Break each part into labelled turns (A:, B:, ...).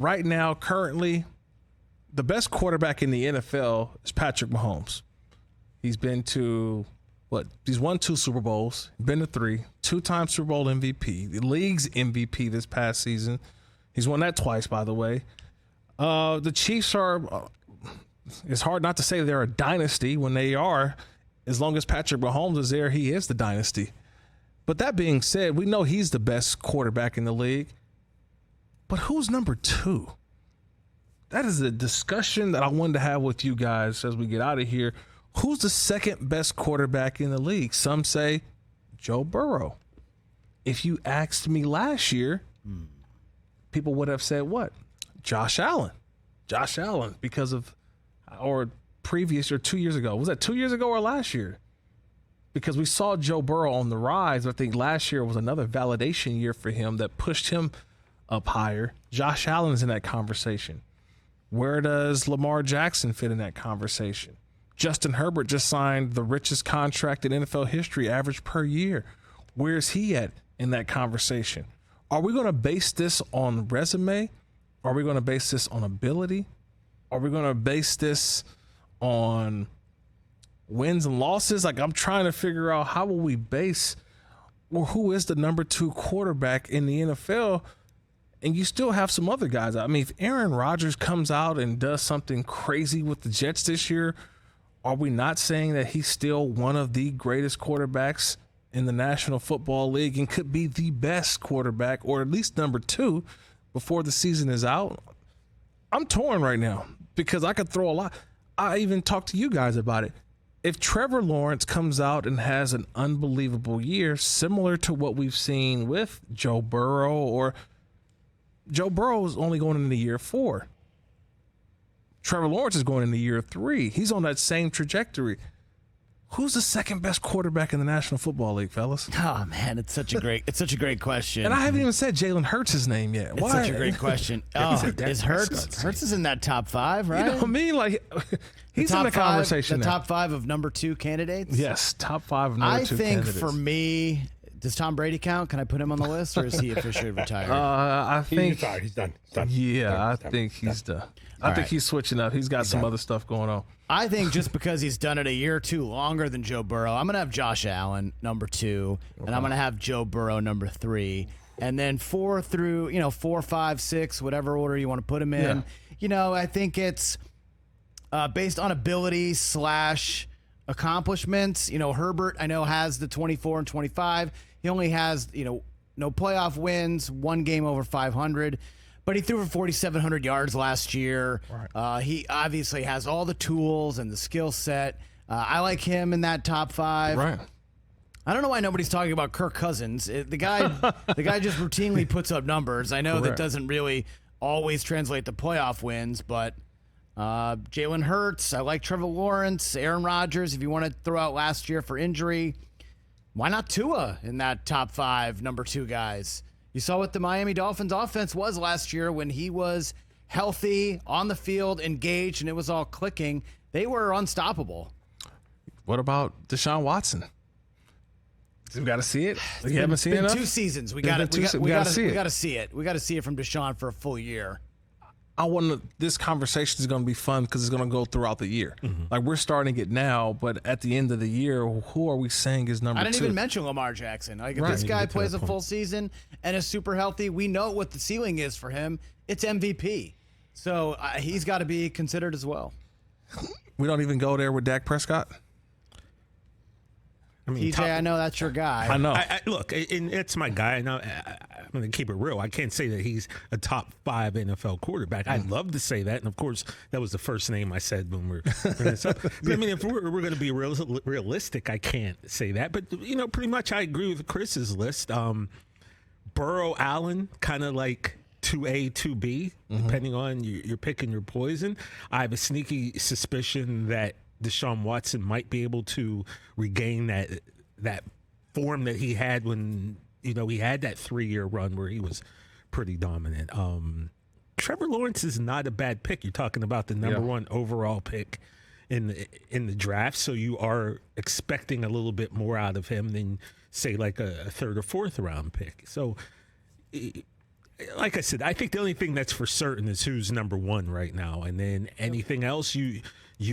A: right now, currently, the best quarterback in the NFL is Patrick Mahomes. He's been to, he's won 2 Super Bowls, been to 3, 2-time Super Bowl MVP, the league's MVP this past season. He's won that twice, by the way. The Chiefs are, it's hard not to say they're a dynasty when they are. As long as Patrick Mahomes is there, he is the dynasty. But that being said, we know he's the best quarterback in the league. But who's number 2? That is a discussion that I wanted to have with you guys as we get out of here. Who's the second best quarterback in the league? Some say Joe Burrow. If you asked me last year, people would have said what? Josh Allen. Josh Allen, because of, or previous, or 2 years ago. Was that 2 years ago or last year? Because we saw Joe Burrow on the rise. I think last year was another validation year for him that pushed him up higher. Josh Allen is in that conversation. Where does Lamar Jackson fit in that conversation? Justin Herbert just signed the richest contract in NFL history, average per year. Where's he at in that conversation? Are we going to base this on resume? Are we going to base this on ability? Are we going to base this on wins and losses? Like, I'm trying to figure out how will we base, or who is the number 2 quarterback in the NFL? And you still have some other guys. I mean, if Aaron Rodgers comes out and does something crazy with the Jets this year, are we not saying that he's still one of the greatest quarterbacks in the National Football League and could be the best quarterback, or at least number 2 before the season is out? I'm torn right now because I could throw a lot. I even talked to you guys about it. If Trevor Lawrence comes out and has an unbelievable year, similar to what we've seen with Joe Burrow, or Joe Burrow is only going into year 4. Trevor Lawrence is going into year 3. He's on that same trajectory. Who's the second best quarterback in the National Football League, fellas?
B: Oh man, it's such a great question.
A: And I haven't even said Jalen Hurts' name yet.
B: It's such a great question. Is Hurts is in that top 5, right?
A: You know what I mean? Like, he's in the conversation.
B: The top 5 of number 2 candidates.
A: Yes, top 5 of number 2 candidates.
B: I think for me, does Tom Brady count? Can I put him on the list, or is he officially retired?
A: I think
C: he's retired. He's done.
A: Yeah, I think he's done. I think he's switching up. He's got some other stuff going on.
B: I think just because he's done it a year or 2 longer than Joe Burrow, I'm going to have Josh Allen number 2, and I'm going to have Joe Burrow number 3. And then 4 through, 4, 5, 6, whatever order you want to put him in. Yeah. I think it's based on ability / accomplishments. Herbert, I know, has the 24 and 25. He only has, no playoff wins, 1 game over 500. But he threw for 4,700 yards last year. Right. He obviously has all the tools and the skill set. I like him in that top 5.
A: Right.
B: I don't know why nobody's talking about Kirk Cousins. The guy just routinely puts up numbers. I know that doesn't really always translate to playoff wins, but Jalen Hurts, I like Trevor Lawrence, Aaron Rodgers, if you want to throw out last year for injury. Why not Tua in that top 5, number 2 guys? You saw what the Miami Dolphins offense was last year when he was healthy, on the field, engaged, and it was all clicking. They were unstoppable.
A: What about Deshaun Watson? We got to see it. You haven't seen it enough?
B: 2 seasons. We got to see it. We got to see it. We got to see it from Deshaun for a full year.
A: This conversation is going to be fun because it's going to go throughout the year. Mm-hmm. Like, we're starting it now, but at the end of the year, who are we saying is number 2?
B: I didn't even mention Lamar Jackson. Like, if this guy plays a full season and is super healthy, we know what the ceiling is for him. It's MVP. So he's got to be considered as well.
A: We don't even go there with Dak Prescott?
C: I mean,
B: TJ, I know that's your guy.
A: I know.
C: Look, and it's my guy. I'm going to keep it real. I can't say that he's a top 5 NFL quarterback. I'd love to say that, and of course, that was the first name I said when we're. But I mean, if we're going to be realistic, I can't say that. But pretty much, I agree with Chris's list. Burrow, Allen, kind of like 2A, 2B, depending on you're picking your poison. I have a sneaky suspicion that Deshaun Watson might be able to regain that form that he had when he had that 3-year run where he was pretty dominant. Trevor Lawrence is not a bad pick. You're talking about the number 1 overall pick in the draft, so you are expecting a little bit more out of him than say like a 3rd or 4th round pick. So like I said, I think the only thing that's for certain is who's number one right now, and then anything else you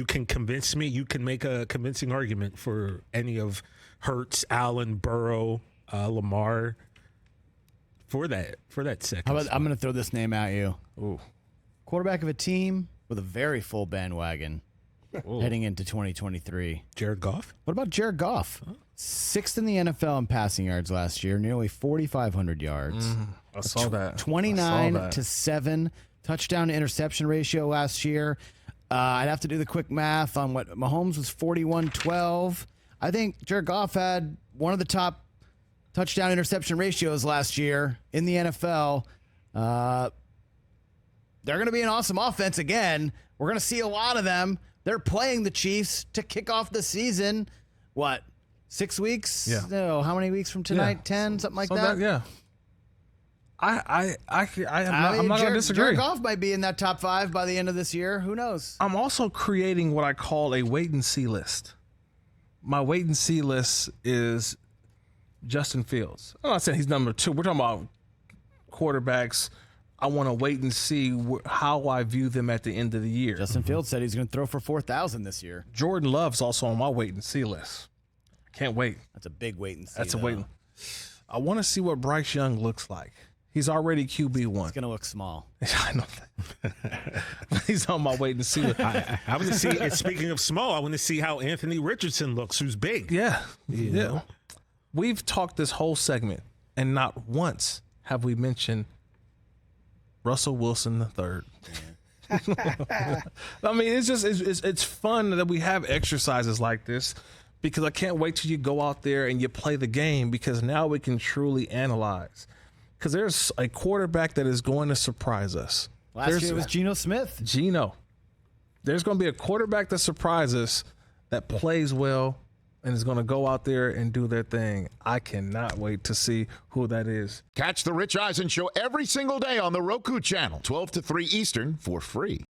C: can convince me. You can make a convincing argument for any of Hurts, Allen, Burrow, Lamar for that second.
B: How about,
C: spot.
B: I'm going to throw this name at you.
A: Ooh.
B: Quarterback of a team with a very full bandwagon heading into 2023.
C: Jared Goff?
B: What about Jared Goff? Sixth in the NFL in passing yards last year, nearly 4,500 yards.
A: I saw that.
B: 29 to 7 touchdown to interception ratio last year. I'd have to do the quick math on what Mahomes was 41-12. I think Jared Goff had one of the top touchdown interception ratios last year in the NFL. They're going to be an awesome offense again. We're going to see a lot of them. They're playing the Chiefs to kick off the season. What, 6 weeks?
A: Yeah.
B: No, how many weeks from tonight?
A: Yeah.
B: 10, something like
A: So
B: that?
A: yeah. I'm not going to disagree.
B: Jared Goff might be in that top 5 by the end of this year. Who knows?
A: I'm also creating what I call a wait and see list. My wait and see list is Justin Fields. I'm not saying he's number 2. We're talking about quarterbacks. I want to wait and see how I view them at the end of the year.
B: Justin Fields said he's going to throw for 4,000 this year.
A: Jordan Love's also on my wait and see list. Can't wait.
B: That's a big wait and see.
A: That's a wait. I want to see what Bryce Young looks like. He's already QB1.
B: It's going to look small.
A: I know that. He's on my wait and see.
C: I want to see, and speaking of small, I want to see how Anthony Richardson looks, who's big.
A: Yeah.
C: You
A: Yeah.
C: know?
A: We've talked this whole segment, and not once have we mentioned Russell Wilson III. I mean, it's just it's fun that we have exercises like this, because I can't wait till you go out there and you play the game, because now we can truly analyze. Because there's a quarterback that is going to surprise us.
B: Last year it was Geno Smith.
A: There's going to be a quarterback that surprises us, that plays well, and is going to go out there and do their thing. I cannot wait to see who that is.
D: Catch the Rich Eisen Show every single day on the Roku channel, 12 to 3 Eastern, for free.